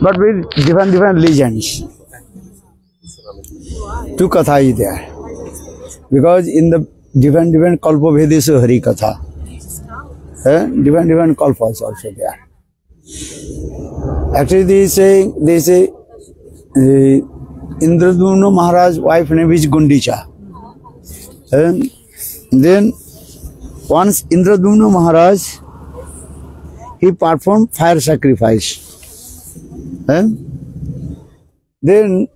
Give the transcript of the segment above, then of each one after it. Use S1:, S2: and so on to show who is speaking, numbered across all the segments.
S1: but with different legends. Two katha is there, because in the different kalpa Vedis Hari Katha, different kalpas also there. Actually, they say Indradumna Maharaj's wife name is Gundicha. And then once Indradumna Maharaj, he performed fire sacrifice. And then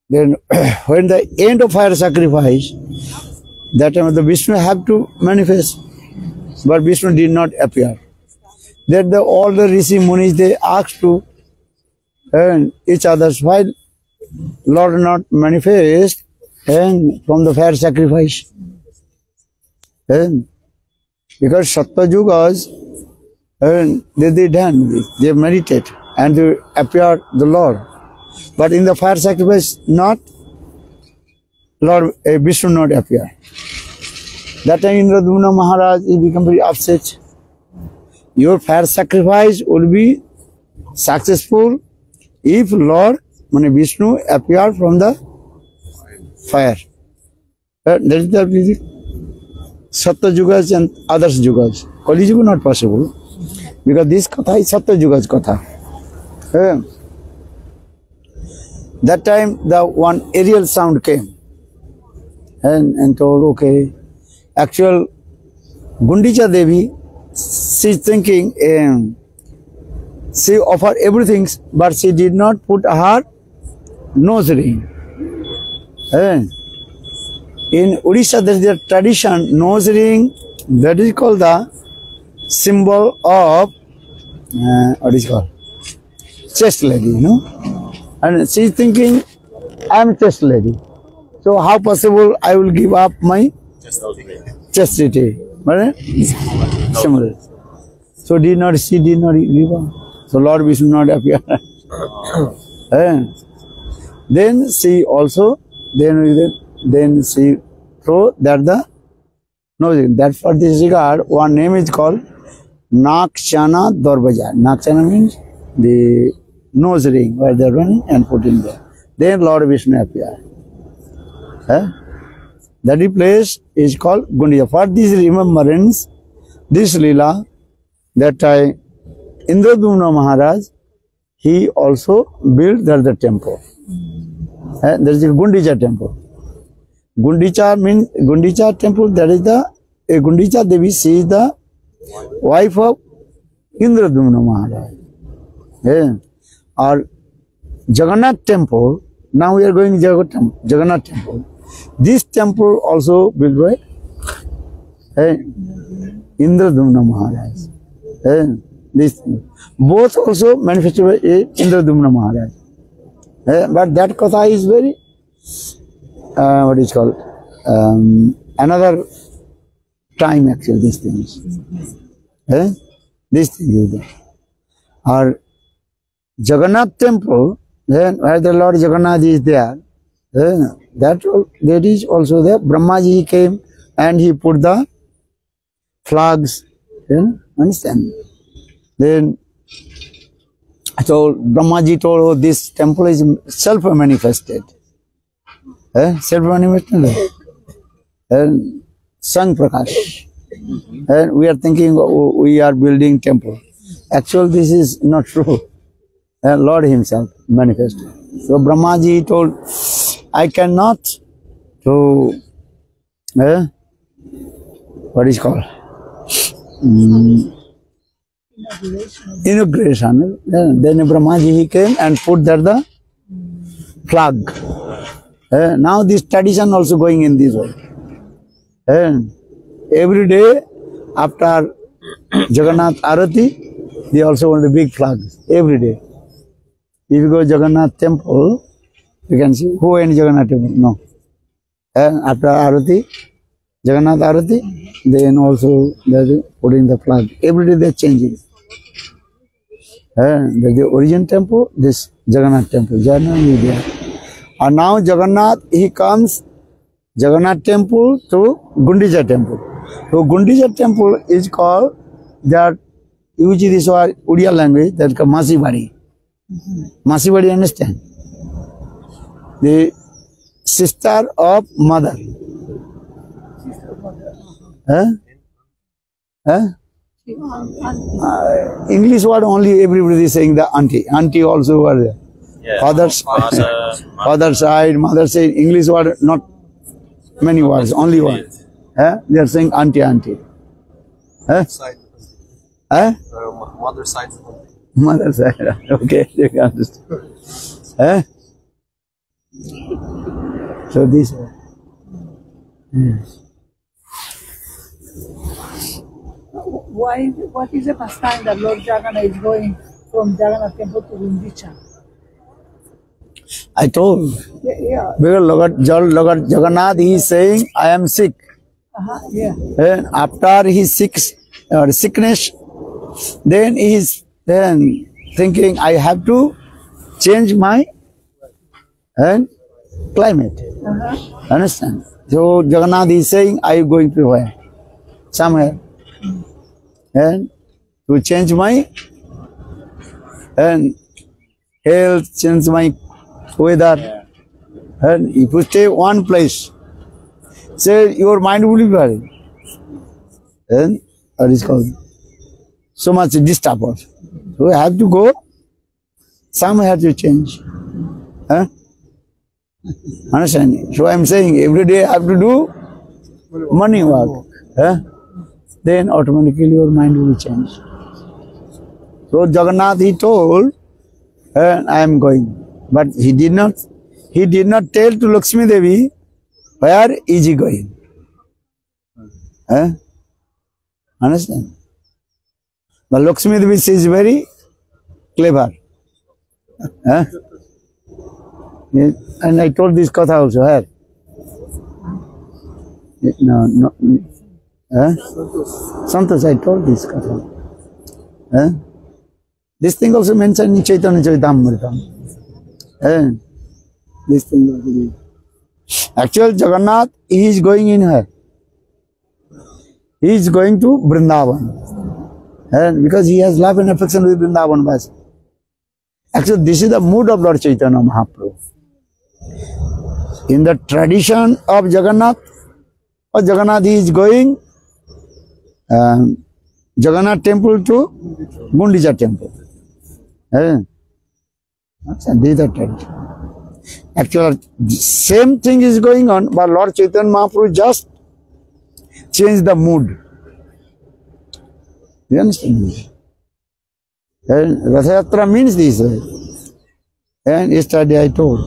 S1: when the end of fire sacrifice, that time the Vishnu have to manifest, but Vishnu did not appear. That all the Rishi Munis, they asked to each other, why Lord not manifest and from the fire sacrifice? And because Sattva-yugas, they done this, they meditate and they appear the Lord. But in the fire sacrifice, not Lord Vishnu not appear. That time Indradumna Maharaj, he become very upset. Your fire sacrifice will be successful if Lord Vishnu appear from the fire. That is the Sattva Yugas and others Yugas. Kali Yuga not possible, because this katha is Sattva Yugas katha. That time the one aerial sound came and told, okay, actual Gundicha Devi, she's thinking, she offered everything, but she did not put her nose ring. In Odisha, there is a tradition, nose ring, that is called the symbol of, what is called? Chest lady, you know. And she is thinking, I am chest lady. So how possible I will give up my chastity? Similar. So she did not give up. So Lord Vishnu not appear. Then she also, then she throw that the nose ring. That for this regard, one name is called Nakshana Dorbaja. Nakshana means the nose ring where they are running and put in there. Then Lord Vishnu appear. That place is called Gundicha. For this remembrance, this Leela, that Indradumna Maharaj, he also built the temple. There is a Gundicha temple. Gundicha means Gundicha temple. That is the Gundicha Devi. She is the wife of Indradumna Maharaj. Or Jagannath temple. Now we are going to Jagannath temple. This temple also built by Indradumna Maharaj. This both also manifested by Indradumna Maharaj. But that katha is very, what is called, another time actually, these things. This thing is there. Or Jagannath temple, then where the Lord Jagannath is there, that is also there. Brahmaji came and he put the flags, understand? Then so Brahmaji told, oh, this temple is self-manifested. Self-manifested. And Sang Prakash. And we are thinking, oh, we are building temple. Actually, this is not true. Lord himself manifested. So Brahmaji told, I cannot to, what is called? Inauguration. Then Brahmaji, he came and put there the flag. Now this tradition also going in this way. Every day after Jagannath Arati, they also want the big flags. Every day. If you go to Jagannath temple, you can see who in Jagannath temple. No. After Arati, Jagannath Arati, then also they are putting the flag. Every day they are changing. The origin temple, this Jagannath temple. Jagannath is there. And now Jagannath, he comes, Jagannath temple to Gundicha temple. So Gundicha temple is called, that use this Odia language, that is called Masibari. Masibadi, understand? The sister of mother. Huh? Huh? English word only everybody is saying the auntie. Auntie also were there.
S2: Yeah.
S1: Father side, mother side. English word not many words, only one. Huh? They are saying auntie, auntie. Huh? Huh?
S2: Mother side.
S1: Mother side. Okay, you can understand. Huh? So this.
S3: Why? What is the past time that Lord Jagannath is going from Jagannath temple to Gundicha?
S1: I told.
S3: Yeah.
S1: Because Lord Jagannath, he is saying, I am sick.
S3: Yeah.
S1: And after his sickness, then he is then thinking, I have to change my climate. Understand? So Jagannath is saying, I am going to where? Somewhere. And to change my health, change my weather. And if you stay one place, say your mind will be buried. And what is called so much disturbance. So you have to go, somewhere to change. Huh? Understand? So I am saying every day I have to do morning walk. Huh? Then automatically your mind will change. So Jagannath, he told, I am going. But he did not tell to Lakshmi Devi, where is he going? Understand? But Lakshmi Devi, she is very clever. And I told this katha also. No. Santosh, I told this katha. This thing also mentioned in Chaitanya Charitamrita. This thing also. Actual Jagannath, he is going in her. He is going to Vrindavan. Because he has love and affection with Vrindavan Vasi. Actually, this is the mood of Lord Chaitanya Mahaprabhu. In the tradition of Jagannath, he is going Jagannath temple to Gundicha temple. This is the tradition. Actually, same thing is going on, but Lord Chaitanya Mahaprabhu just changed the mood. You understand? Ratha Yatra means this. And yesterday I told,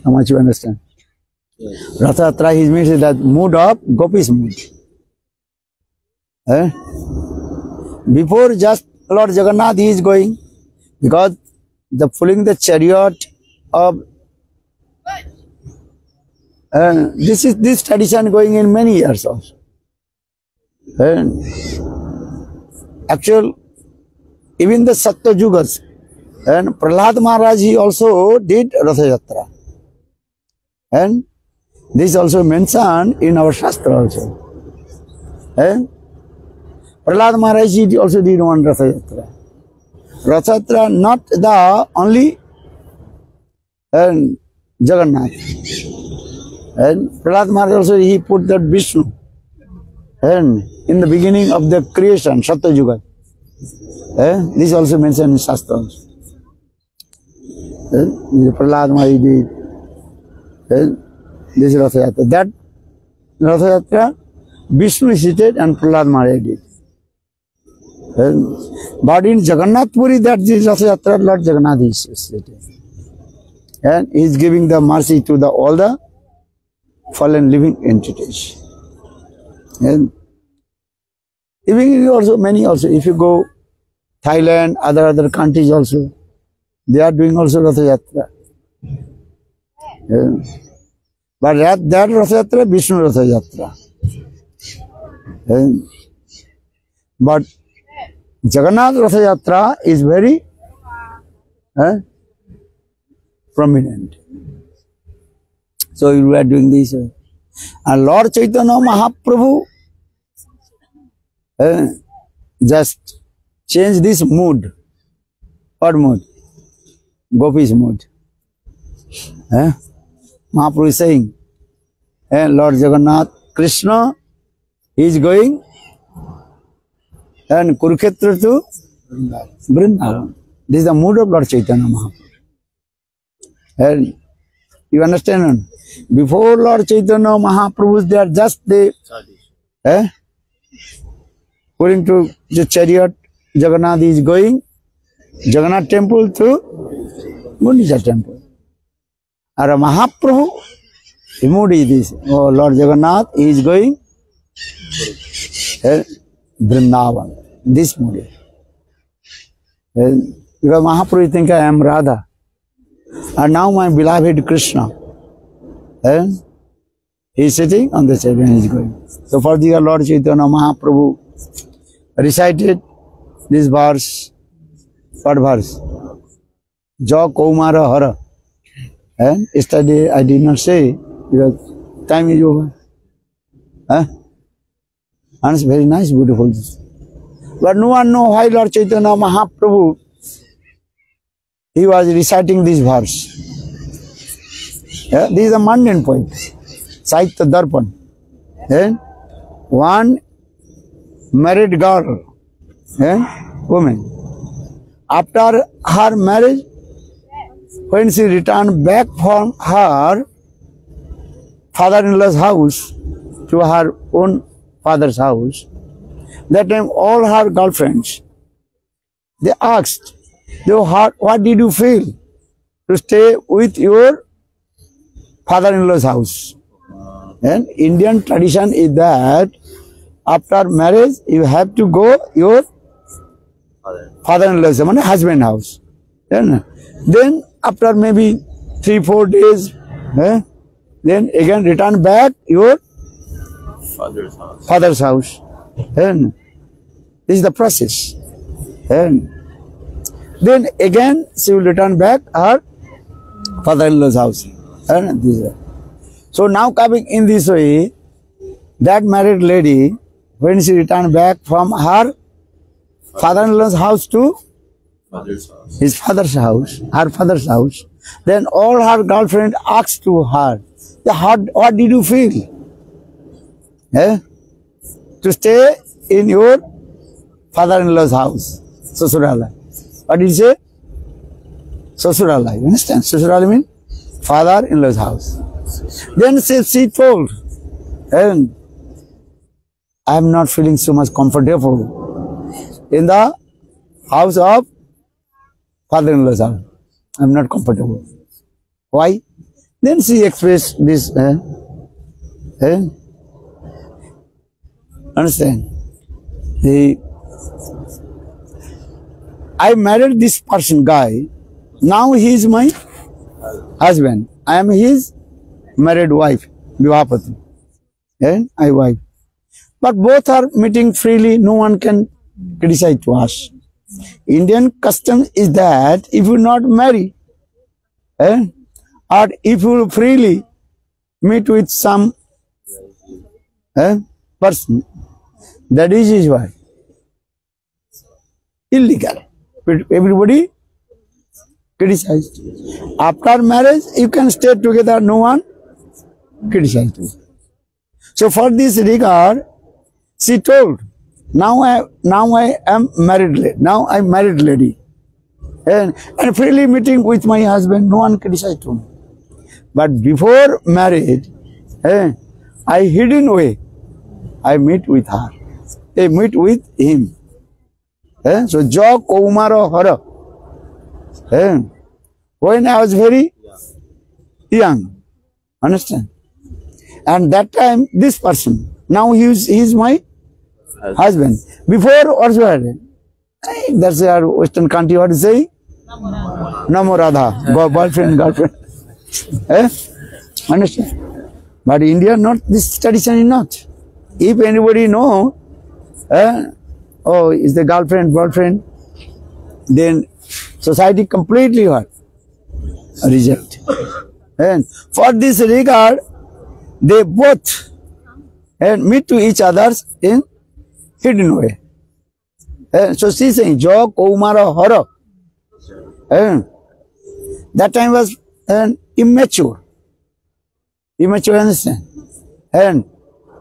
S1: how much you understand? Yes. Ratha Yatra means that mood of Gopi's mood. Before just Lord Jagannath, he is going, because the pulling the chariot of this tradition going in many years also. Actual, even the Satyajugas, and Prahlad Maharaj, he also did Ratha Yatra. And this also mentioned in our Shastra also. Prahlad Maharaj, he also did one Ratha Yatra. Ratha Yatra, not the only Jagannath. And Prahlad Maharaj also, he put that Vishnu. And in the beginning of the creation, Satyajuga. This also mentioned in Shastra. Prahlad Maharaj did. This is Ratha Yatra. That Ratha Yatra, Vishnu is seated and Prahlad Maharaj did. But in Jagannath Puri, that is Ratha Yatra, Lord Jagannath is seated. And he is giving the mercy to all the fallen living entities. And even also many also, if you go Thailand, other countries also, they are doing also Ratha Yatra. But that Ratha Yatra, Vishnu Ratha Yatra. But Jagannath Ratha Yatra is very prominent. So we are doing this. And Lord Chaitanya Mahaprabhu just change this mood. What mood? Gopi's mood. Mahaprabhu is saying, Lord Jagannath, Krishna is going and Kurukshetra to Vrindavan. This is the mood of Lord Chaitanya Mahaprabhu. And you understand? Before Lord Chaitanya Mahaprabhu, they are just going to the chariot. Jagannath is going Jagannath temple to Gundicha temple. And Mahaprabhu, the mood is this. Oh, Lord Jagannath is going Vrindavan. This mood. Because Mahaprabhu think I am Radha. And now my beloved Krishna. He is sitting on the chariot and he is going. So for the Lord Chaitanya Mahaprabhu recited this verse. What verse? Jo Kaumara Hara. And yesterday I did not say because time is over. And it's very nice, beautiful. But no one knows why Lord Chaitanya Mahaprabhu he was reciting this verse. This is a mundane point. Saitya Darpan. One married girl, woman. After her marriage, when she returned back from her father-in-law's house to her own father's house, that time all her girlfriends, they asked, what did you feel to stay with your father-in-law's house? And Indian tradition is that after marriage, you have to go your father-in-law's, husband house. Then after maybe 3-4 days, then again return back your father's house. And this is the process. And then again she will return back her father-in-law's house. And so now coming in this way, that married lady, when she returned back from her father-in-law's house to his father's house, her father's house, then all her girlfriend asked to her, what did you feel? To stay in your father-in-law's house, Sasurala. What did you say? Sasurala. You understand? Sasurala means father-in-law's house. Then she told, and I am not feeling so much comfortable in the house of father-in-law's house. I am not comfortable. Why? Then she expressed this. Understand? I married this person, guy. Now he is my husband. I am his married wife, Vivapati. And I wife. But both are meeting freely. No one can criticize to us. Indian custom is that if you not marry, or if you freely meet with some person, that is his wife. Illegal. But everybody criticized. After marriage, you can stay together, no one criticized you. So for this regard, she told, now I am married lady. Now I am married lady. And freely meeting with my husband, no one criticized me. But before marriage, I hidden way, I meet with her. I meet with him. So Jo Kaumara Hara. When I was very young. Understand? And that time, this person, now he is my husband. Before also, that's our Western country, what to say? Namo Radha. Boyfriend, girlfriend. Understand? But India, not, this tradition is not. If anybody know, oh, is the girlfriend, boyfriend, then society completely what? Reject. And for this regard, they both meet to each others in hidden way. So she is saying, Jo Kaumara Hara. That time was immature. Immature, understand?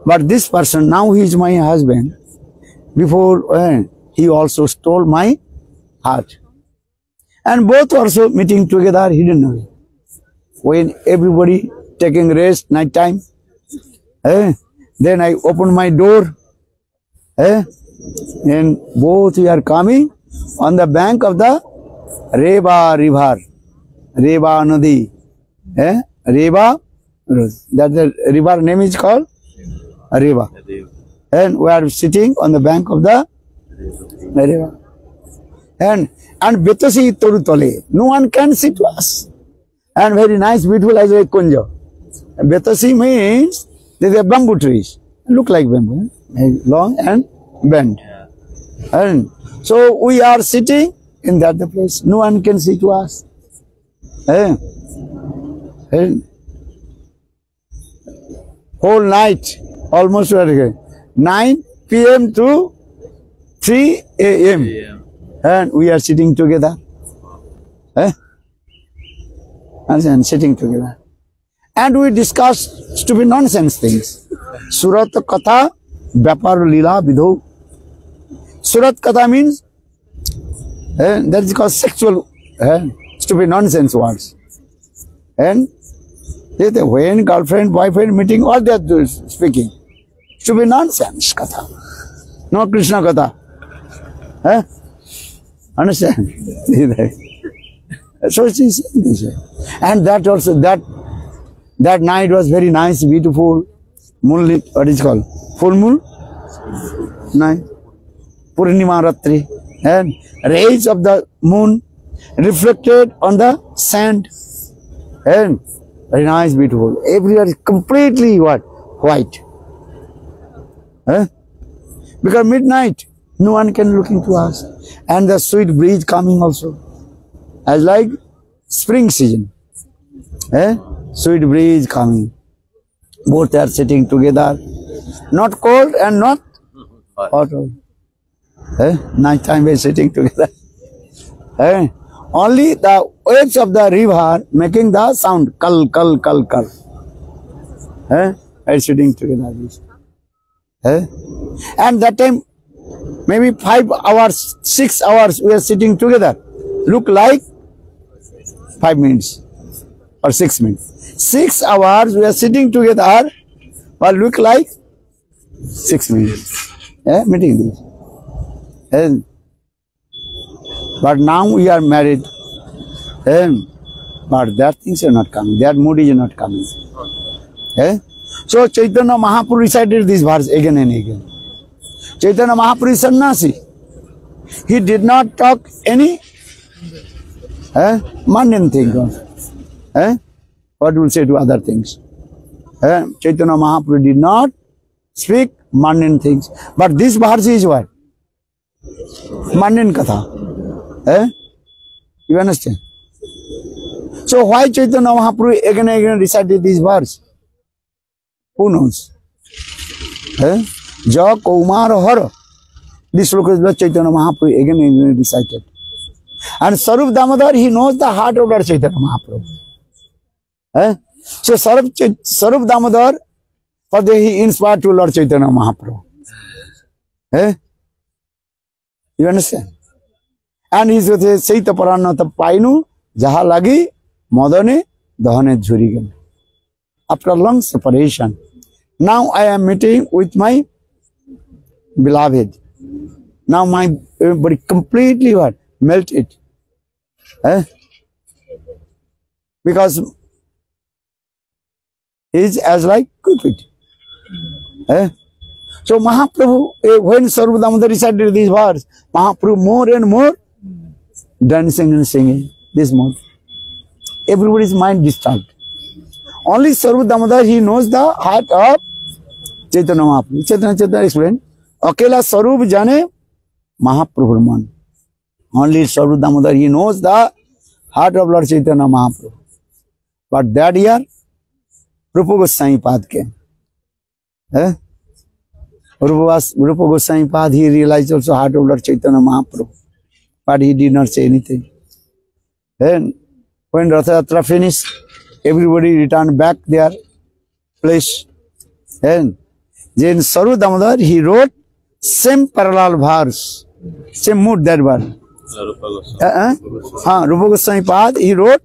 S1: But this person, now he is my husband. Before, he also stole my heart. And both also meeting together, he didn't know it. When everybody taking rest, night time, then I opened my door, and both we are coming on the bank of the Reva river, Reva Nadi, Reva, that the river name is called Reva. And we are sitting on the bank of the river. And Betasi Torutole, no one can see to us. And very nice, beautiful as a kunja. Betasi means there are bamboo trees, look like bamboo, long and bent. And so we are sitting in that place. No one can see to us. Whole night, almost 9 p.m. to 3 a.m. And we are sitting together. And sitting together. And we discuss stupid nonsense things. Surat Katha, Vyapar Lila Vidho. Surat Katha means that is called sexual, stupid nonsense words. And when girlfriend, boyfriend meeting, all they are speaking. Stupid nonsense Katha. No Krishna Katha. Understand? So she said this. And that also, that night was very nice, beautiful, moonlit, what is it called? Full moon? Night. Purnima Ratri. And rays of the moon reflected on the sand. And very nice, beautiful. Everywhere is completely what? White. Because midnight, no one can look into us. And the sweet breeze coming also. As like spring season. Sweet breeze coming. Both are sitting together. Not cold and not hot. Night time we are sitting together. Only the waves of the river making the sound. Kal, kal, kal, kal. Are sitting together. And that time, maybe 5 hours, 6 hours we are sitting together. Look like 5 minutes or 6 minutes. 6 hours we are sitting together, but look like 6 minutes. Meeting this. But now we are married. But that things are not coming. That mood is not coming. So Chaitanya Mahaprabhu recited this verse again and again. Chaitanya Mahaprabhu is sannyasi. He did not talk any mundane thing. What will say to other things? Chaitanya Mahaprabhu did not speak mundane things. But this verse is what? Mundane katha. You understand? So why Chaitanya Mahaprabhu again and again recited this verse? Who knows? Ja Kaumar Har. This sloka is what Chaitanya Mahaprabhu again and again recited. And Sarup Damodar, he knows the heart of Lord Chaitanya Mahaprabhu. So Sarup Damodar, for the he inspired to Lord Chaitanya Mahaprabhu. You understand? And he says, Saita Paranata Painu, Jaha Lagi, Modane, Dahane Jurigan. After a long separation, now I am meeting with my beloved. Now my body completely what? Melted. Because he is as like Cupid. So Mahaprabhu, when Sarup Damodar recited these words, Mahaprabhu more and more dancing and singing this mode. Everybody's mind disturbed. Only Sarup Damodar, he knows the heart of Chaitanya Mahaprabhu. Chaitanya explained, Akela Sarup Jane Mahaprabhu man. Only Sarup Damodar, he knows the heart of Lord Chaitanya Mahaprabhu. But that year, Rupa Goswami Pad came. Rupa Goswami Pad, he realized also heart of Lord Chaitanya Mahaprabhu. But he did not say anything. Then, When Ratha Yatra finished, everybody returned back their place. And then Saru Damodar, he wrote same parallel verse, same mood that one. Rupa Goswami Pad, he wrote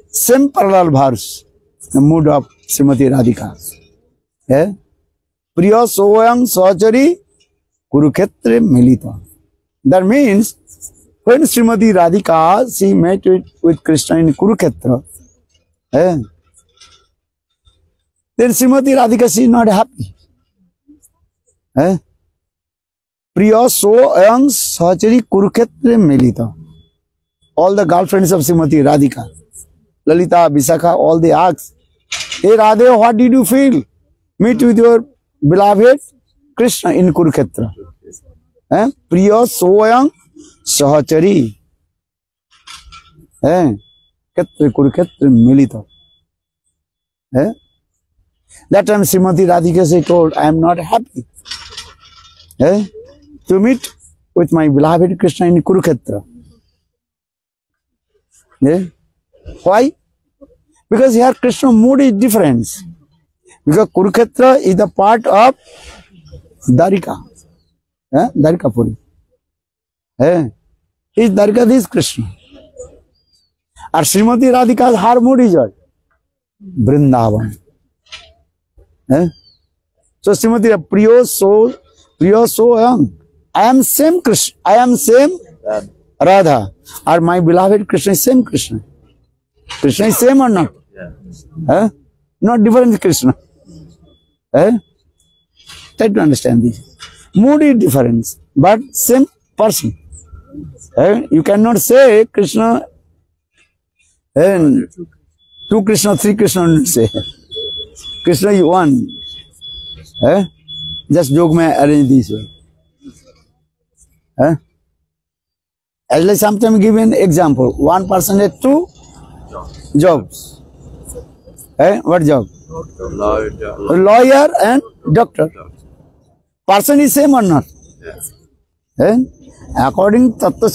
S1: same parallel verse, the mood of Srimati Radhika. Priya Soyang Sachari Kurukshetra Milita. That means when Srimati Radhika, she met with Krishna in Kurukshetra, then Srimati Radhika, she is not happy. Priya Soyang Sachari Kurukshetra Milita. All the girlfriends of Srimati Radhika, Lalita, Visakha, all they asked, hey Radhe, what did you feel? Meet with your beloved Krishna in Kurukshetra. Priya Soyang Sahachari. Kurukshetra Milita. That time Srimati Radhika she told, I am not happy to meet with my beloved Krishna in Kurukshetra. Why? Because here Krishna mood is different. Because Kurukshetra is the part of Dwarika. Dwarika Puri. Is Dwarika, this Krishna. And Srimati Radhika's her mood is what? Vrindavan. So Srimati Priya so young. I am same Krishna. I am same Radha. Or my beloved Krishna is same Krishna. Krishna is same or not? Not different Krishna. Try to understand this. Mood is different, but same person. You cannot say Krishna and two Krishna, three Krishna, say. Krishna is one. Just joke may arrange this way. As I sometimes give an example. One person has two jobs. What job? Lawyer and doctor. Person is same or not? According to Tattva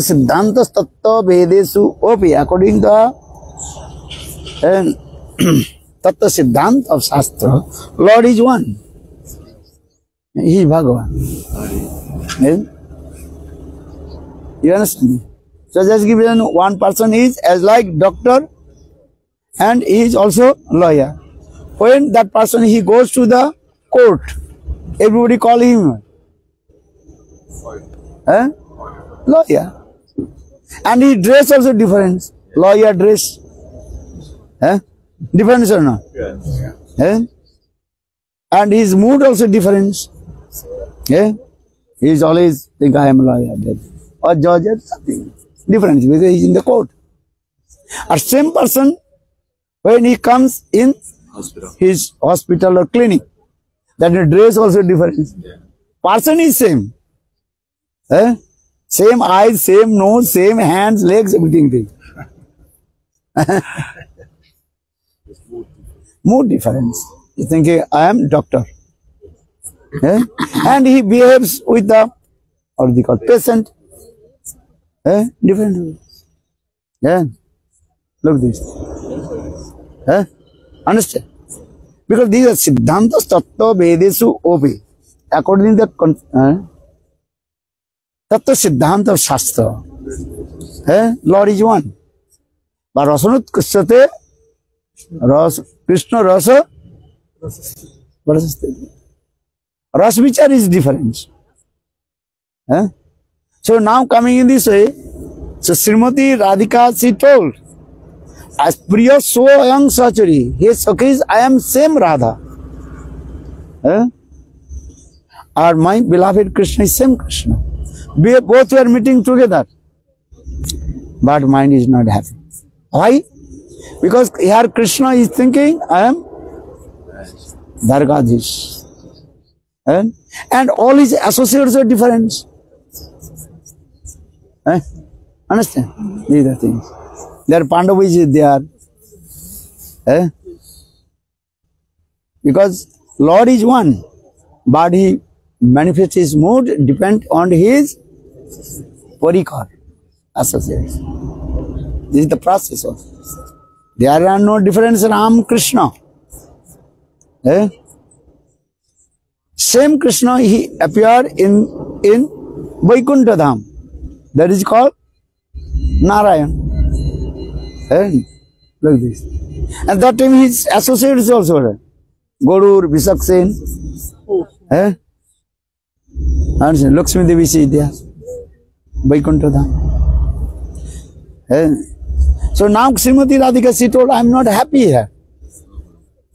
S1: Siddhanta Tattva Vedesu Opi, according to Tattva Siddhanta of Shastra, Lord is one. He is Bhagavan. You understand? So just give one person is as like doctor and he is also lawyer. When that person he goes to the court, everybody call him lawyer. And his dress also different. Lawyer dress. Different or not? And his mood also different. He is always think I am a lawyer. Or judge or something. Different because he is in the court. A same person when he comes in his hospital or clinic, that the dress also different. Person is same. Same eyes, same nose, same hands, legs, everything. Mood difference. You think I am doctor. And he behaves with the, or they call patient. Different. Look this. Understand? Because these are Siddhantas Tattva Vedesu Opi. According to the Tattva Siddhanta of Shastra. Lord is one. But Rasanut Krishnate Krishna Rasa Ras Vichar is different. So now coming in this way, so Srimati Radhika she told, as Priya so young Sachari, his Sakhis, I am same Radha. Or my beloved Krishna is same Krishna. We both were meeting together. But mind is not happy. Why? Because here Krishna is thinking, I am Dwarkadhish. And all his associates are different. Understand? These are things. Their Pandavas is there. Because Lord is one, but he manifests his mood depend on his parikar, associates. This is the process of. There are no difference in Ram Krishna. Same Krishna, he appeared in Vaikuntha Dham. That is called Narayan. Like this. And that time his associates also there. Gorur, Visaksen. And Lakshmi Devi is there. Vaikuntha Dham. So now Srimati Radhika, she told, I am not happy here.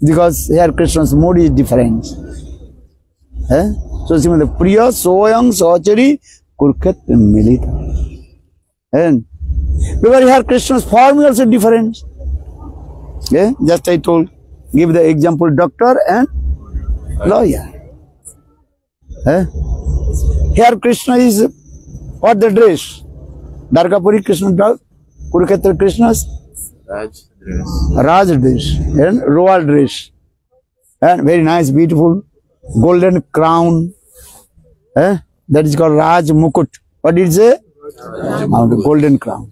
S1: Because here Krishna's mood is different. So Srimati Priya Soyam Sachari Kurukshetra Milita. Because here Krishna's form is also different. Just I told, give the example doctor and lawyer. Here Krishna is what the dress? Dwarkapuri Krishna dress, Kurukshetra Krishna's Raj dress and royal dress. And very nice, beautiful, golden crown. That is called Raj Mukut. What did it say? The golden crown.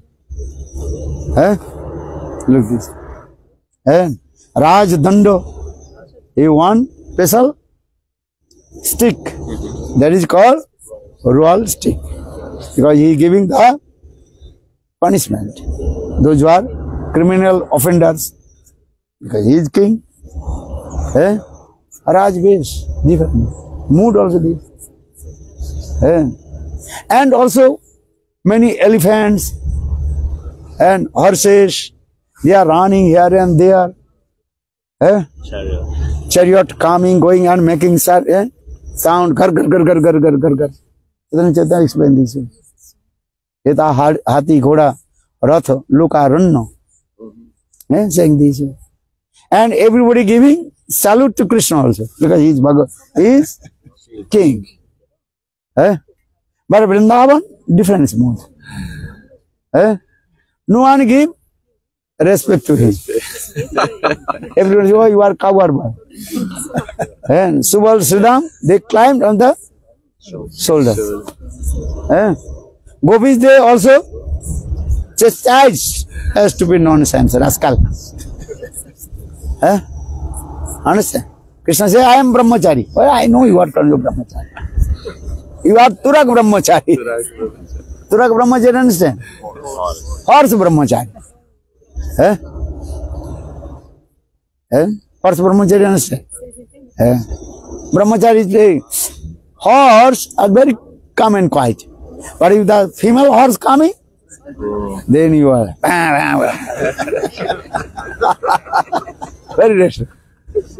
S1: Look this. Raj Dando. He one special stick. That is called royal stick. Because he is giving the punishment. Those who are criminal offenders. Because he is king. Raj Vesh. Different. Mood also different. And also many elephants and horses, they are running here and there. Chariot coming, going and making sound. Gar, gar, gar, gar, gar, gar, gar, gar. Chaitanya explain this. Yeta hati, ghoda, rath, luka, ranno. Saying this. And everybody giving salute to Krishna also. Because he is Bhagavan. He is king. But Vrindavan, different mood. No one give respect to him. Everyone says, oh, you are coward boy. And Subal Sridham, they climbed on the shoulder. Gopis, they also chastised a stupid nonsense, rascal. Understand? Krishna says, I am Brahmachari. Well, I know you are telling you Brahmachari. You are Turak Brahmachari. Turak Brahmachari, understand? Horse Brahmachari. Horse Brahmachari, understand? Brahmachari is horse are very calm and quiet. But if the female horse coming, then you are very restless.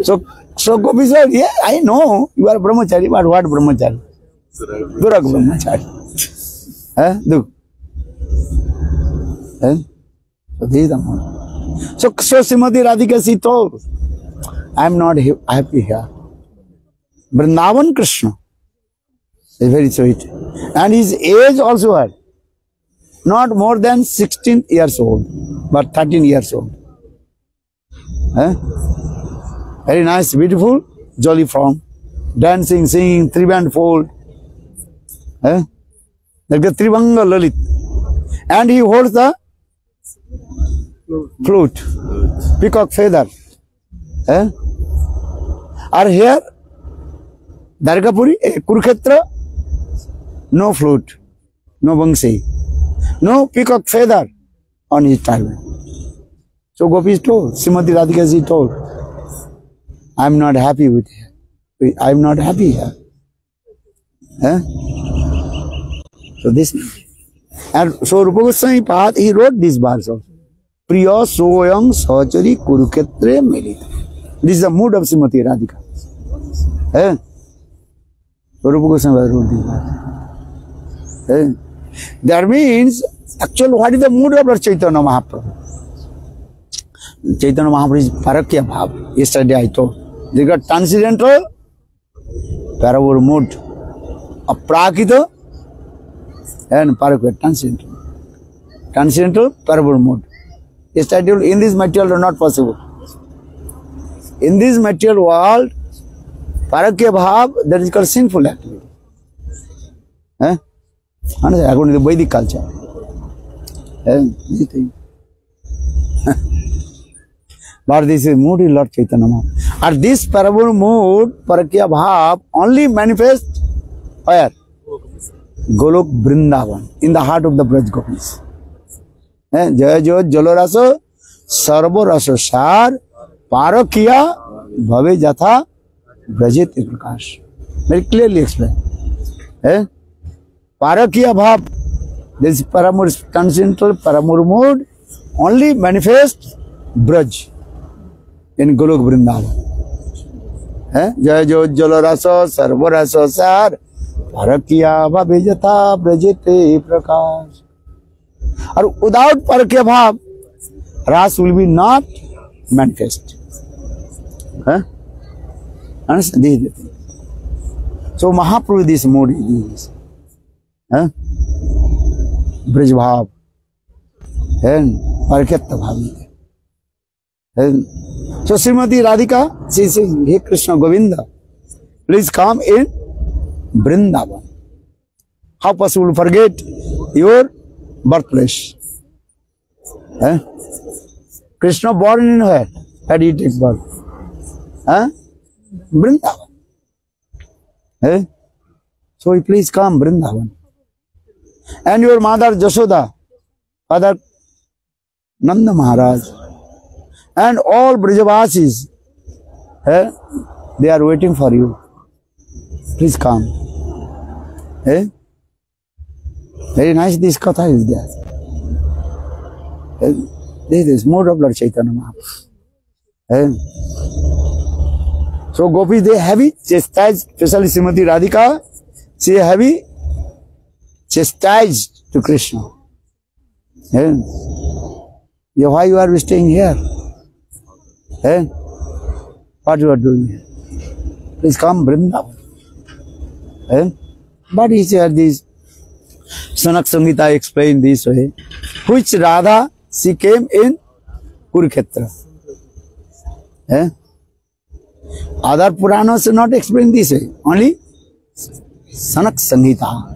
S1: So Gopi said, yeah, I know you are Brahmachari, but what Brahmachari? Durak Brahmachari. Do. So this is the one. So Srimati Radhika, she told, I am not happy here. Vrindavan Krishna is very sweet. And his age also had not more than 16 years old, but 13 years old. Very nice, beautiful, jolly form. Dancing, singing, three-band fold. Like the Trivanga Lalit. And he holds the flute, peacock feather. Are here, Dwarkapuri, Kurukshetra, no flute, no bangsi, no peacock feather on his turban. So Gopi is told, Srimati Radhika is told, I am not happy with here. I am not happy here. So this, and so Rupa Goswami Path, he wrote this verse also. Priya Soyam Sachari Kurukshetra Milita. This is the mood of Srimati Radhika. So Rupa Goswami wrote this verse. That means, actually, what is the mood of Lord Chaitanya Mahaprabhu? Chaitanya Mahaprabhu is Parakya Bhav. Yesterday I told. They got transcendental, parabol mood. Aprakita and Parakya, transcendental. Transcendental, parabol mood. Yesterday I told, in this material are not possible. In this material world, Parakya Bhav, that is called sinful activity. According to the Vedic culture. But this is mood is Lord Chaitanya Mahaprabhu. And this parable mood, Parakya Bhav, only manifests where? Golok Vrindavan, in the heart of the Braj Gopis. Jaya Jyot Jalorasa Sarvo Rasa Sar Parakya Bhave Jatha Brajete Prakash. Very clearly explained. Parakya Bhav, this Paramur transcendental Paramur mood only manifests Braj in Golok Vrindavan. Jaya Jyot Jalorasa Sarvo Rasa Sar Parakya Bhave Jatha Brajete Prakash. Or without Parakya Bhav, Ras will be not manifest. Understand? This is the thing. So Mahaprabhu, this mode is Braj Bhav and Parakyata Bhav. So Srimati Radhika, she says, Hey Krishna Govinda, please come in Vrindavan. How possible to forget your birthplace? Krishna born in where? Where did he take birth? Vrindavan. So please come Vrindavan. And your mother Jashoda, father Nanda Maharaj, and all Brajavasis, they are waiting for you. Please come. Very nice this katha is there. This is mode of Lord Chaitanya Mahaprabhu. So Gopis, they heavy chastised, especially Srimati Radhika, she heavy chastised to Krishna. Why you are staying here? What you are doing here? Please come Vrindavan. But he said this, Sanak Samhita explained this way, which Radha, she came in Kurukshetra. Other Puranas not explain this way, only Sanak Samhita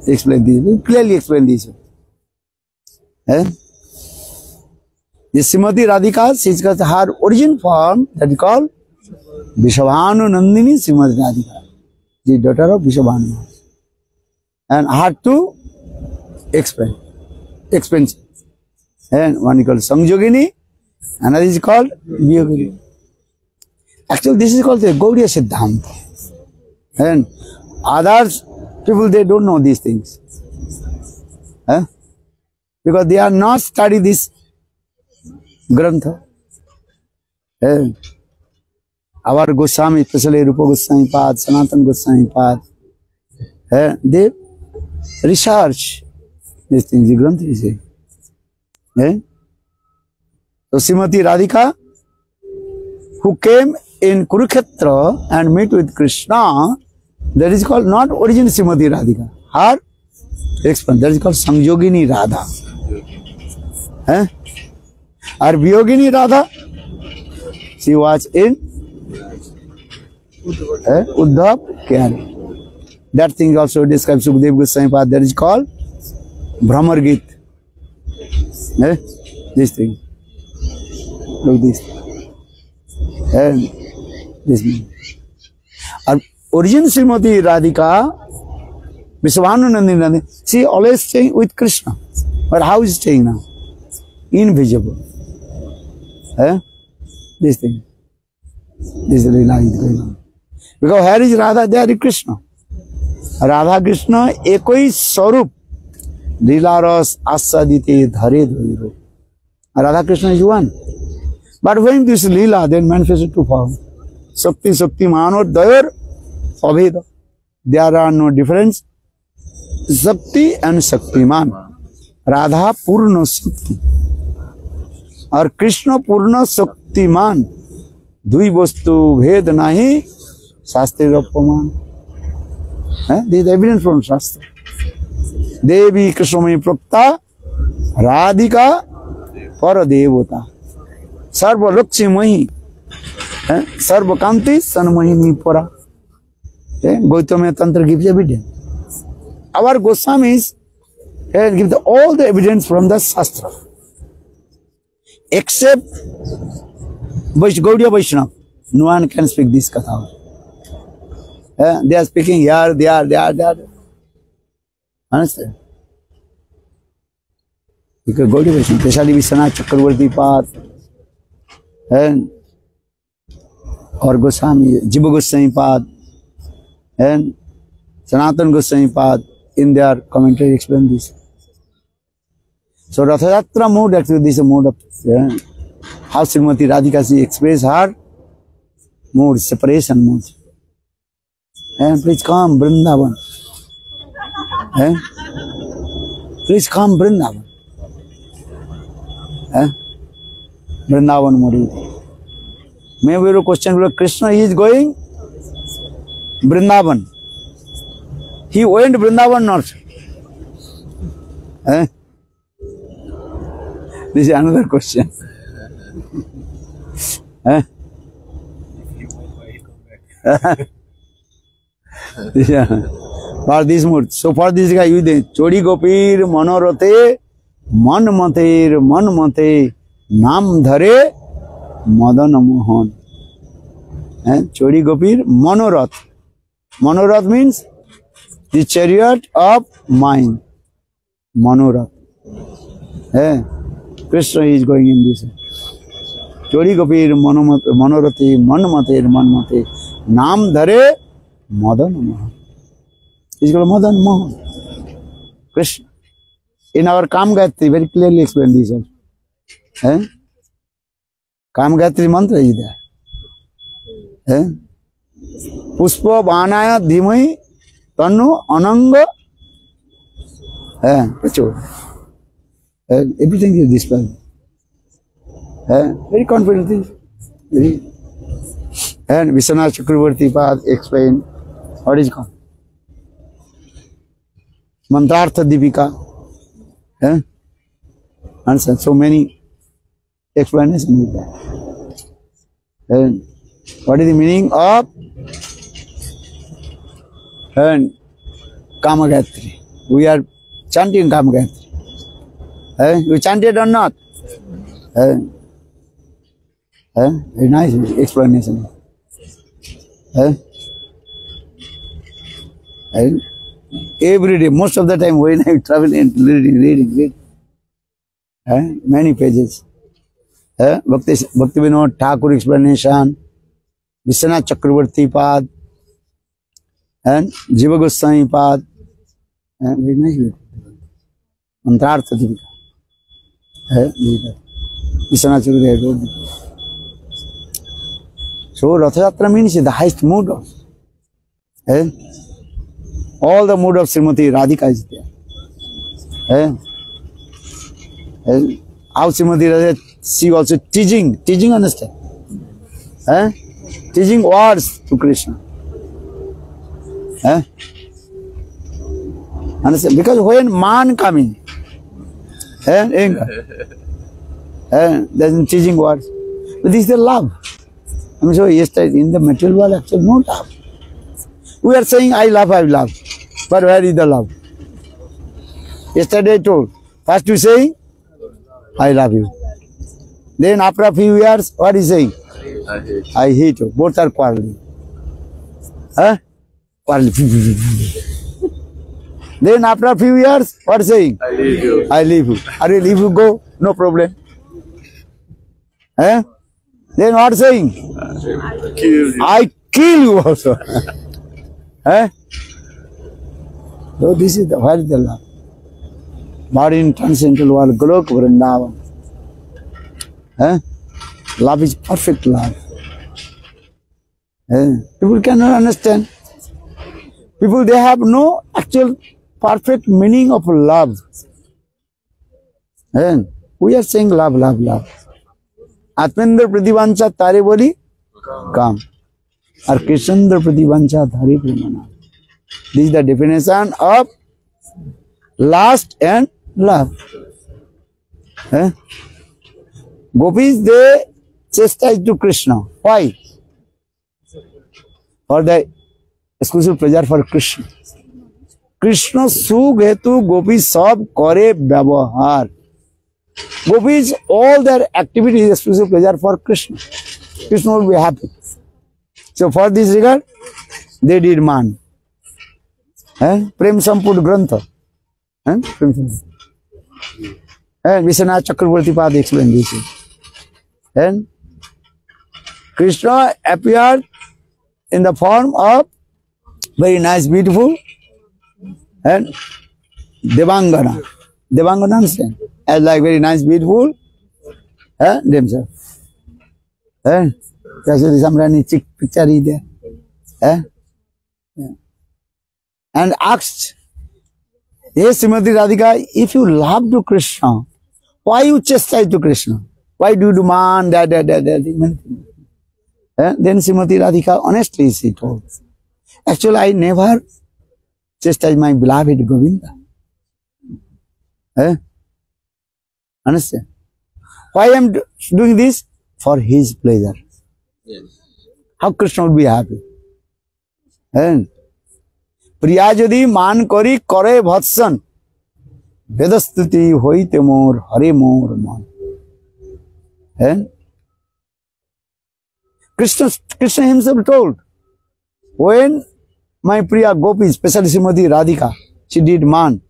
S1: explain this, we clearly explain this way. This Srimati Radhika, she's got her origin form that is called Vishabhanu Nandini Srimati Radhika, the daughter of Vishabhanu. And hard to explain. And one is called Sangyogini, another is called Viyogini. Actually, this is called the Gaudiya Siddhanta. And others, people, they don't know these things. Because they are not study this Grantha. Our Goswami, especially Rupa Goswami Pad, Sanatana Goswami Pad, they research these things, the Grantha is saying. So Srimati Radhika, who came in Kurukshetra and met with Krishna, that is called not original Srimati Radhika. Her explanation, that is called Sangyogini Radha. Or Viyogini Radha, she was in Uddhav Kyari. That thing also describes Sukadeva Goswami Pad, that is called Brahmar Git. This thing. Look this. And this thing. Origin Srimati Radhika, Vishabhanu Nandini, she always staying with Krishna. But how is staying now? Invisible. This thing. This is Leela is going on. Because here is Radha, there is Krishna. Radha Krishna, ekoi sarup. Leela ras asadite dhare dvairo. Radha Krishna is one. But when this Leela then manifested to form, Sakti, Sakti, Mano, Dayar, Abheda. There are no difference. Sakti and Saktiman. Radha Purna Sakti. Or Krishna Purna Saktiman. Dui Vastu Bhed Nahi Shastri Rapaman. This is evidence from Shastra. Devi Krishnamani Prakta Radhika Paradevata. Sarva Lakshmi Mahi. Sarva Kanti Sanmahini Para. Gautama Tantra gives evidence. Our Goswamis give all the evidence from the Shastra. except Gaudiya Vaishnava, no one can speak this Katha. They are speaking here, there. Understand? Because Gaudiya Vaishnava, especially Vishwanath Chakravarti Path, and or Goswami, Jiva Goswami Path, and Sanatan Goswami Path, in their commentary explain this. So Ratha Yatra mode, actually this is a mode of how Srimati Radhika she expressed her mode, separation mode. And please come Vrindavan. Please come Vrindavan. Vrindavan mode. Maybe your question, Krishna is going Vrindavan. He went Vrindavan not. This is another question. For this mood. So for this guy, you did Chodi Gopir Manorate Man Mate Nam Dhare Madan Mohan. Chodi Gopir Manorath. Manorath means the chariot of mind. Manorath. Krishna is going in this. Chodi Gopir Manorati Man Mate Nam Dhare Madan Mohan. He's called Madan Mohan. Krishna. In our Kam Gayatri, very clearly explained this also. Kam Gayatri mantra is there. Pushpa Banaya Dhimai Tanu Ananga. Everything is dispelled. Very confidently. And Vishwanath Chakravarti Path explained what is called Mantrartha Dipika. And so many explanations is there. And what is the meaning of Kama Gayatri? We are chanting Kama Gayatri. You chanted or not? Very nice explanation. And every day, most of the time when I travel and reading, many pages. Bhakti Vinod Thakur explanation, Vishwanath Chakravarti Path, and Jiva Goswami Path. Very nice. Mantrartha Dipika. Vishwanath Chakravarti. So Ratha Yatra means the highest mood of. All the mood of Srimati Radhika is there. How Srimati Radhika, she also teaching, understand? Teaching words to Krishna. Understand? Because when man coming, there's teaching words. But this is the love. I'm sure yesterday in the material world, actually no love. We are saying, I love. But where is the love? Yesterday I told. First you say, I love you. Then after a few years, what is saying? I hate you. Both are quarreling. Quarreling. Then after a few years, what is saying? I leave you. I leave you. Are you leave you go? No problem. Then what is saying? I kill you also. So this is where is the love? But in transcendental world, Golok Vrindavan. Love is perfect love. People cannot understand. People, they have no actual perfect meaning of love. We are saying love. Atmendra Prativancha Tare Boli Kam. Or Krishandra Prativancha Dhari Premana. This is the definition of lust and love. Gopis, they chastise to Krishna. Why? For the exclusive pleasure for Krishna. Krishna sugh hetu gopi sab kare vyavahar. Gopis, all their activity is exclusive pleasure for Krishna. Krishna will be happy. So for this regard, they did man. And Prem Sampud Grantha. And Vishwanath Chakravarti Pad explained this. And Krishna appeared in the form of very nice, beautiful, and Devangana. Devangana, understand? As like very nice, beautiful, themselves. And Samrani chick picture is there. And asked, hey Srimati Radhika, if you love to Krishna, why you chastise to Krishna? Why do you demand that? Then Srimati Radhika honestly she told, actually I never chastise my beloved Govinda. Understand? Why I am doing this? For his pleasure. Yes. How Krishna will be happy? Priya jodi man kori kore bhatsan vedastuti hoite mor hare mor man. Krishna himself told, when my Priya Gopi, especially Srimati Radhika, she did man,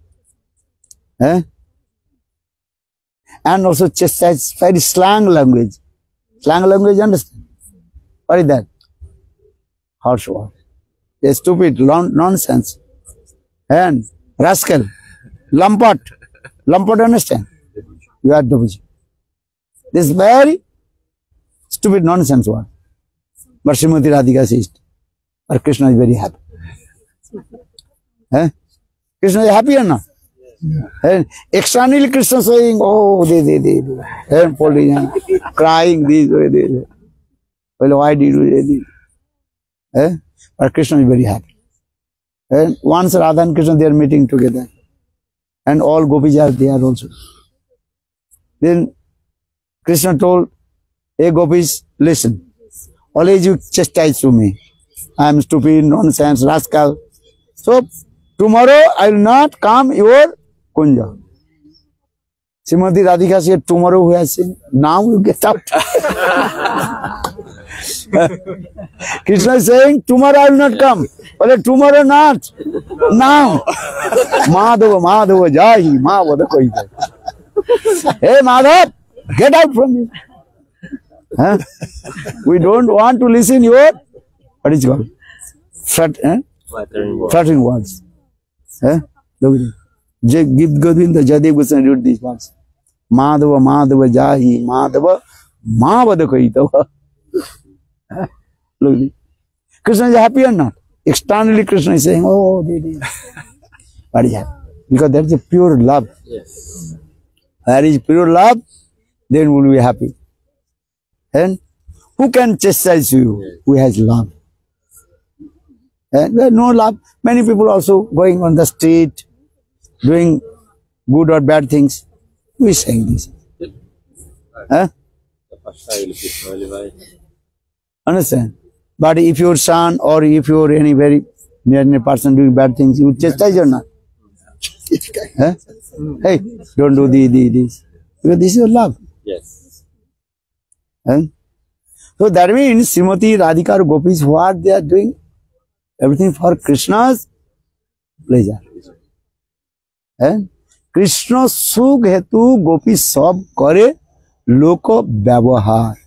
S1: and also chastised very slang language. Slang language, understand? What is that? Harsh word. A stupid, nonsense. And rascal, lumpot. Lumpot, understand? You are Dabuji. This very stupid nonsense word. But Srimati Radhika says, but Krishna is very happy. Krishna is happy or not? And externally Krishna saying, oh, they, crying this way, well, why did you do this? But Krishna is very happy. And once Radha and Krishna, they are meeting together. And all gopis are there also. Then Krishna told, hey gopis, listen. Always you chastise to me. I am stupid, nonsense, rascal. So, tomorrow I will not come your kunja. Srimati Radhika said, tomorrow we have seen. Now you get out. Krishna is saying, tomorrow I will not come. But tomorrow not. Now. Madhava, Jahi, Madhava. Hey Madhav, get out from here. We don't want to listen your, what is it called? Flattering words. Give Govinda, Jadev Goswami wrote these words. Madhava, Jahi, Madhava, Mavada Kaitava. Look, Krishna is happy or not? Externally Krishna is saying, oh, they. But is happy. Because that is a pure love. Yes. Where is pure love, then we will be happy. And who can chastise you? Who has love? And there is no love. Many people also going on the street, doing good or bad things. Who is saying this? Understand? But if your son or if you are any very near person doing bad things, you chastise or not? Hey, don't do this. Because this is your love. Yes. So that means Srimati Radhika or Gopis, what they are doing? Everything for Krishna's pleasure. Krishna sukh hetu Gopi sab kare loko vyavahar.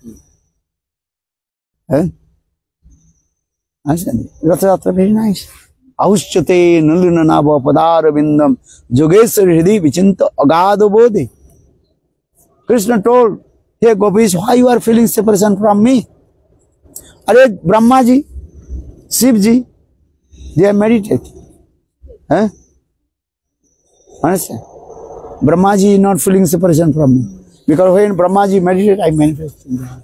S1: Rathayatra, very nice. Auschate nalina nava padara vindam Jogeshwar hridhi vichinta agado bodhi. Krishna told, hey Gopis, why you are feeling separation from me? Are Brahma ji, Shiv ji, they are meditate. Understand? Brahma ji is not feeling separation from me. Because when Brahma ji meditate, I manifest in the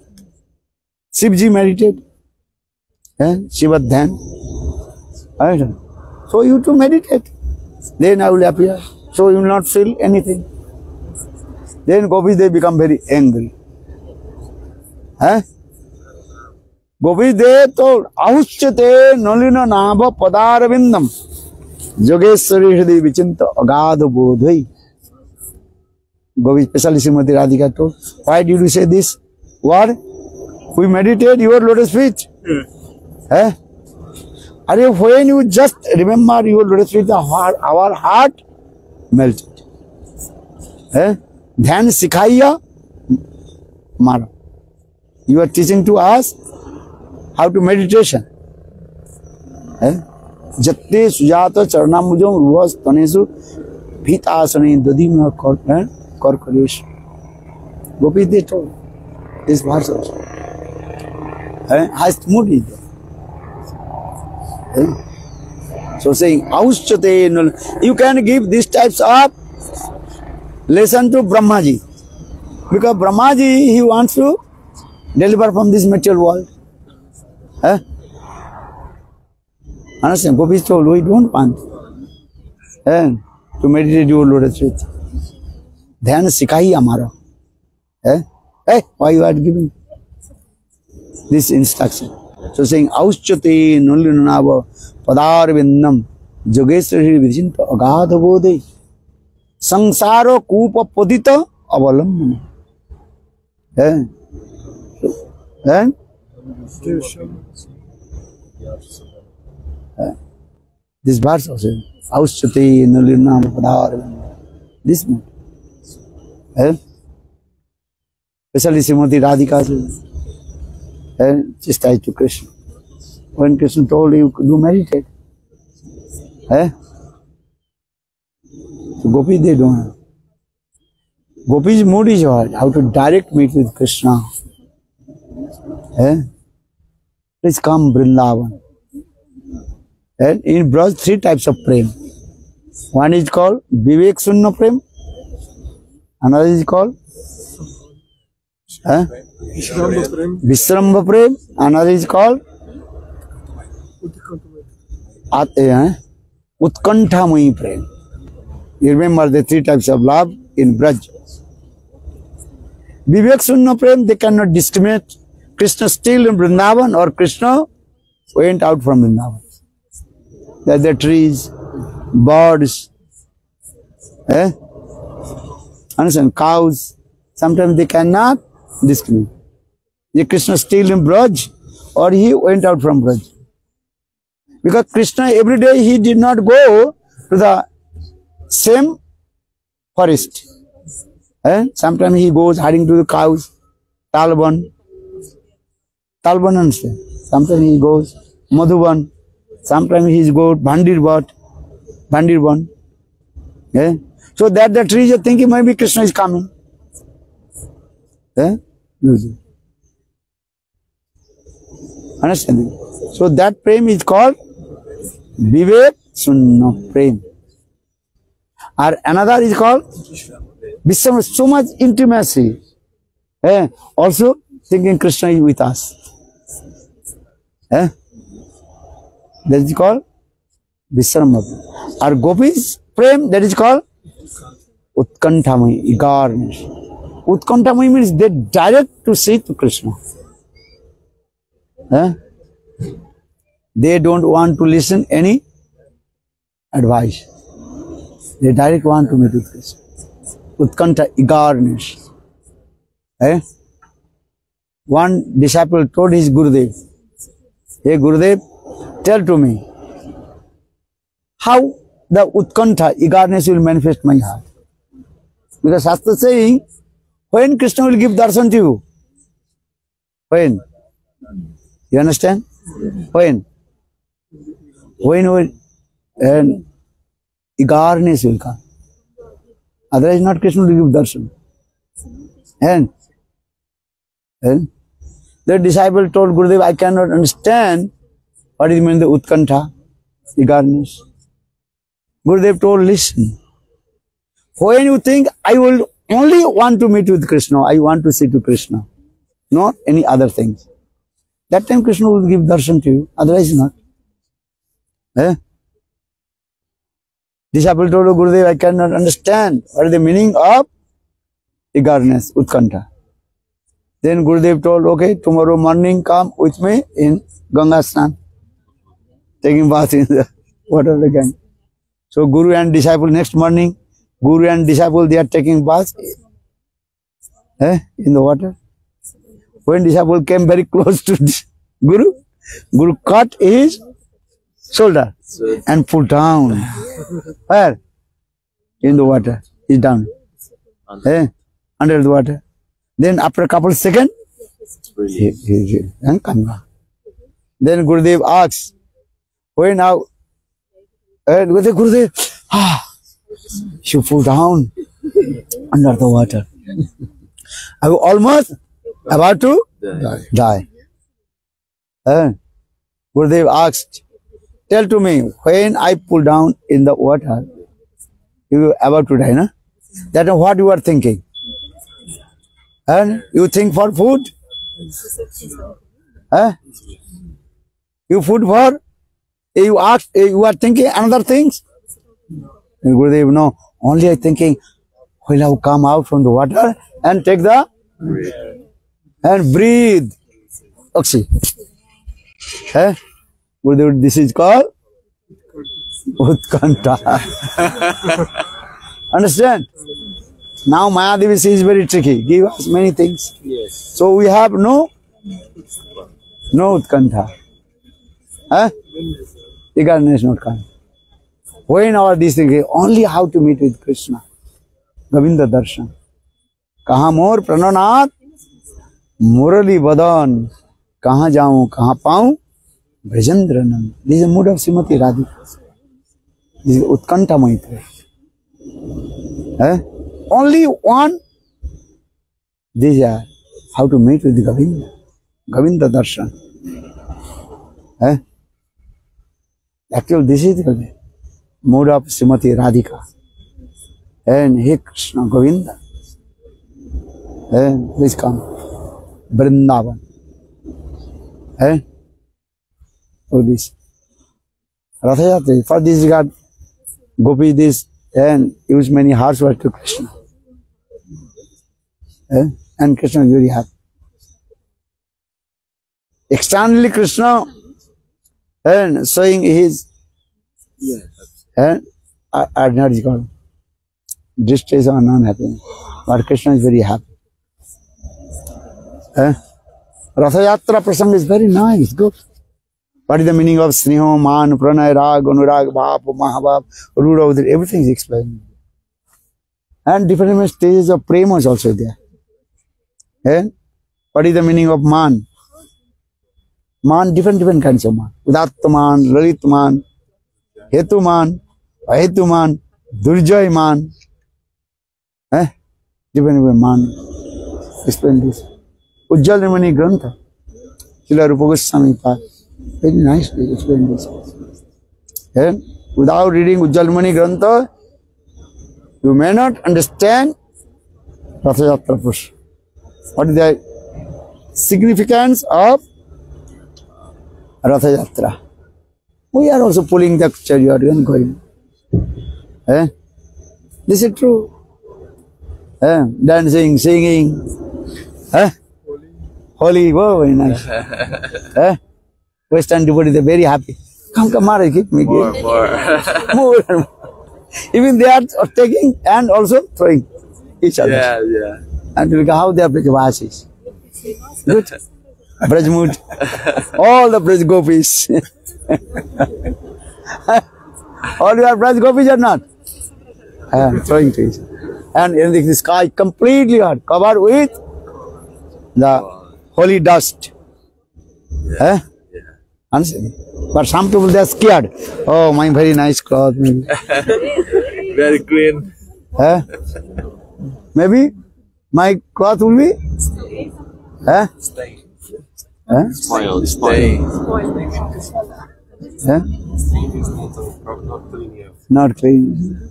S1: Shiv ji meditate. Shiva Dhyan. So you to meditate. Then I will appear. So you will not feel anything. Then Gopis, they become very angry. Gopis, they told, Auschate nalina nava padarvindam Jogeshwari hridhi vichinta agada bodhi. Gopi, especially Srimati Radhika told, why did you say this? What? We meditate your lotus feet. Eh? When you just remember your lotus feet, our heart melted. Eh? Dhyan sikhaiya mara. You are teaching to us how to meditation. Eh? Jatte sujata charanamujam ruhas tanesu bhitasane dadima korkoresh. Gopi, they told this verse also. Highest mood is there. So saying, auschate, you can give these types of lesson to Brahmaji. Because Brahmaji, he wants to deliver from this material world. Understand? Gopi told, we don't want to meditate your lotus feet. Dhyan sikhai amara. Why you are giving this instruction? So saying, auschate nullinava padar vindam yogesri vijinta agadha bodhe sangsaro kupa podita avalamana. This verse also, auschate nullinava padar vindam. This one. Especially Srimati Radhika she started to Krishna. When Krishna told you to meditate, so Gopi, they don't have. Gopi's mood is how to direct meet with Krishna. Please come Vrindavan. In Braj, 3 types of prem. One is called Vivek Sunna Prem. Another is called Vishramba Prem. Another is called Utkanthamai Prem. You remember the 3 types of love in Braj. Vivek Sunna Prem, they cannot discriminate. Krishna still in Vrindavan or Krishna went out from Vrindavan. There are the trees, birds, understand, cows. Sometimes they cannot discriminate. Is Krishna still in Braj or he went out from Braj? Because Krishna every day he did not go to the same forest. Sometimes he goes hiding to the cows, Talban. Talban, understand? Sometimes he goes Madhuban. Sometimes he goes Bhandirban. So that the trees are thinking maybe Krishna is coming. Understand? So that prem is called Vivek Sunna Prem. Or another is called Vishram, so much intimacy. Also thinking Krishna is with us. That is called Vishrama. Or Gopi's prem, that is called Utkanthamai, eagerness. Utkanthamai means they direct to see to Krishna. They don't want to listen any advice. They direct want to meet with Krishna. Utkantha, eagerness. One disciple told his Gurudev, hey Gurudev, tell to me, how the Utkantha, eagerness will manifest my heart. Because Shastra saying, when Krishna will give darshan to you? When? You understand? When? When eagerness will come. Otherwise not Krishna will give darshan. And the disciple told Gurudev, I cannot understand what is meant the Utkantha, eagerness. Gurudev told, listen, when you think I will only want to meet with Krishna, I want to see to Krishna, not any other things. That time Krishna will give darshan to you, otherwise not. Disciple told Gurudev, I cannot understand what is the meaning of eagerness, Utkantha. Then Gurudev told, okay, tomorrow morning come with me in Ganga Snan, taking bath in the water of the Ganges. So Guru and disciple next morning Guru and disciple, they are taking bath in the water. When disciple came very close to Guru, Guru cut his shoulder and put down. Where? In the water. He's down. Under the water. Then after a couple of seconds, he and come back. Then Gurudev asks, when now? Gurudev, you fall down under the water. I was almost about to die. Gurudev asked, tell to me, when I pull down in the water, you were about to die, no? That is what you are thinking. And you think for food? You food for? You ask, you are thinking another things? And Gurudev, no, only I thinking, will I come out from the water and take the and breathe. Oxy. Gurudev, this is called Utkanta. Understand? Now Mayadevi is very tricky. Give us many things.
S2: Yes.
S1: So we have no Utkanta. Eagerness not come. When our these things, only how to meet with Krishna. Govinda Darshan. Kaha mor prananath murali vadan. Kaha jaun, kaha paun Brajendranam. This is the mood of Srimati Radhika. This is Utkanta Maitri. Only one. These are how to meet with the Govinda. Govinda Darshan. Actually, this is the mood of Srimati Radhika. And He Krishna Govinda. Please come. Vrindavan. For this. Rathayatra, for this regard, Gopi this and use many harsh words to Krishna. And Krishna is very happy. Externally Krishna and showing his ordinary God. Distress or non-happiness. But Krishna is very happy. Rathayatra prasang is very nice, good. What is the meaning of Sneho, Man, Pranay, Rag, Anurag, Bhap, Mahabhap, Rura, everything is explained. And different stages of prema is also there. What is the meaning of Man? Man, different kinds of Man. Udattaman, Lalitman, Hetuman, Ahetuman, Durjayman. Different Man. Explain this. Ujjal Nimani Grantha. Srila Rupa Goswami Pad. Very nicely explain this. Without reading Ujjalamani Grantha, you may not understand Rathayatra Push. What is the significance of Rathayatra? We are also pulling the chariot and going. This is true. Dancing, singing. Holy, wow, very nice. Western devotees are very happy. Come, Maharaj, keep me. More. Even they are taking and also throwing each other.
S2: Yeah.
S1: And look how they are Brajavasis. Good. Brajmut. All the Braj Gopis. All you are Braj Gopis or not? Throwing to each other. And in the sky completely covered with the holy dust. Understand? But some people they are scared. Oh, my very nice cloth.
S2: Very clean.
S1: Maybe my cloth will be
S2: Stay.
S4: Spoiled.
S1: Not clean.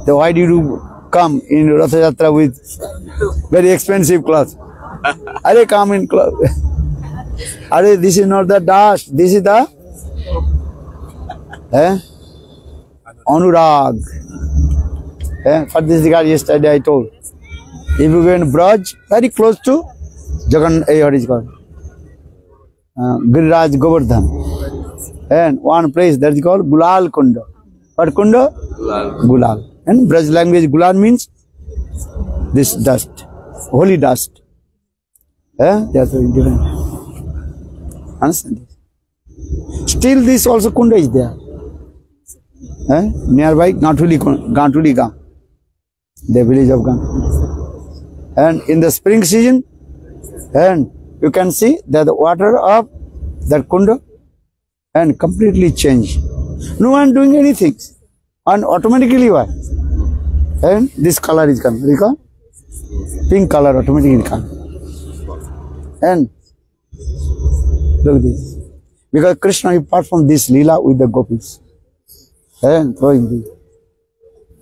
S1: So why did you come in Ratha Yatra with very expensive cloth? Are come in cloth. Are this is not the dust. This is the Anurag. For this regard, yesterday I told. If you go in Braj, very close to Jagan, what is called? Giriraj Govardhan. And one place that is called Gulal Kunda. What Kunda?
S2: Gulal.
S1: Gulal. And Braj language, gular means this dust, holy dust. They are so different. Understand this? Still, this also kunda is there. Nearby Gantuli Gam, the village of Gantuli. And in the spring season, and you can see that the water of that kunda and completely change. No one doing anything, and automatically why? And this color is come, pink color automatically come. And look at this, because Krishna he performed this lila with the gopis, and throwing this,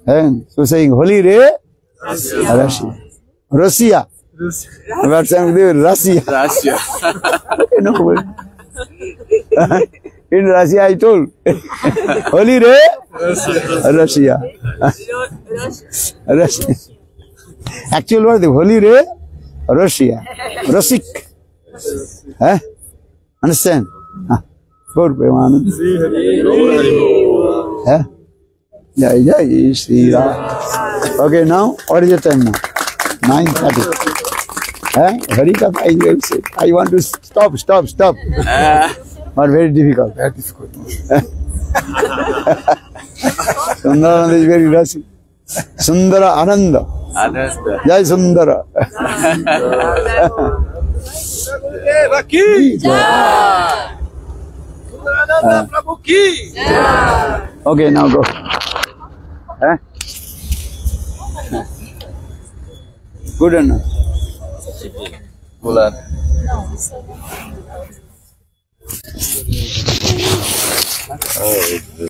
S1: and so saying holy re Russia, Russia. We are saying Russia.
S2: Russia.
S1: In Russia, I told. Holy re Russia. Russia. Actual word, holy re Russia. Rusik. Understand? Good, Premanand. Jai Shri Ram. Okay, now, what is the time now? 9:30. Very tough. I want to stop. But very difficult. Very difficult. Sundarananda is very rushy. Sundara Ananda. Jai Sundara. Okay, now go. Good enough.
S2: Bulan. Oh,